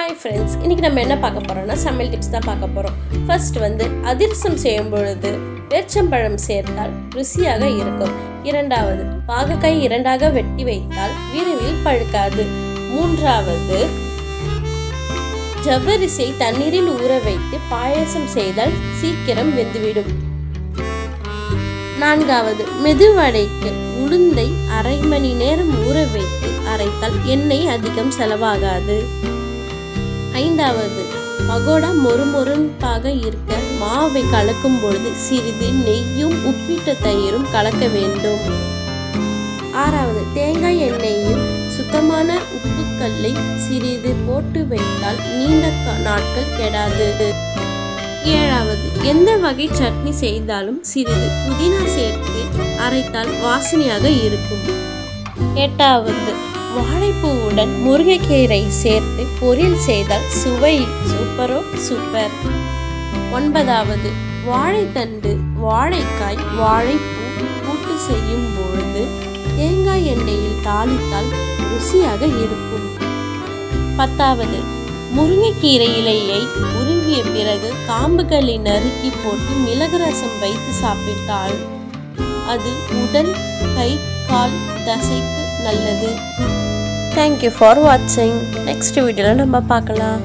Hi friends, இன்றைக்கி நம்ம என்ன பார்க்க போகிறோம்னா சமையல் டிப்ஸ் தான் பார்க்க போகிறோம். ஃபர்ஸ்ட் அதிரசம் செய்யும் பொழுது பேரிச்சம்பழம் சேர்த்தால் ருசியாக இருக்கும். இரண்டாவது, பாகக்காய் இரண்டாக வெட்டி வைத்தால் விரைவில் பழுக்காது. மூன்றாவது, ஜவ்வரிசை தண்ணீரில் ஊற வைத்து பாயாசம் செய்தால் சீக்கிரம் வெந்துவிடும். நான்காவது, மெதுவடைக்கு உளுந்தை அரை மணி நேரம் ஊற வைத்து அரைத்தால் எண்ணெய் அதிகம் செலவாகாது. ஐந்தாவது, பகோடா மொறுமொறுப்பாக இருக்க மாவை கலக்கும் பொழுது சிறிது நெய்யும் உப்பிட்ட தயிரும் கலக்க வேண்டும். ஆறாவது, தேங்காய் எண்ணெயும் சுத்தமான உப்புக்கல்லை சிறிது போட்டு வைத்தால் நீண்ட நாட்கள் கெடாது. ஏழாவது, எந்த வகை சட்னி செய்தாலும் சிறிது புதினா சேர்த்து அரைத்தால் வாசனையாக இருக்கும். எட்டாவது, வாழைப்பூவுடன் முருங்கைக்கீரை சேர்த்து பொரியல் செய்தால் சுவை சூப்பர். ஒன்பதாவது, வாழைத்தண்டு, வாழைக்காய், வாழைப்பூ கூட்டு செய்யும் பொழுது தேங்காய் எண்ணெயில் தாளித்தால் ருசியாக இருக்கும். பத்தாவது, முருங்கைக்கீரை இலையை உருவிய பிறகு காம்புகளை நறுக்கி போட்டு மிளகு ரசம் வைத்து சாப்பிட்டால் அது உடல், கை, கால் தசைக்கு நல்லது. Thank you for watching. Next video நம்ம பார்க்கலாம்.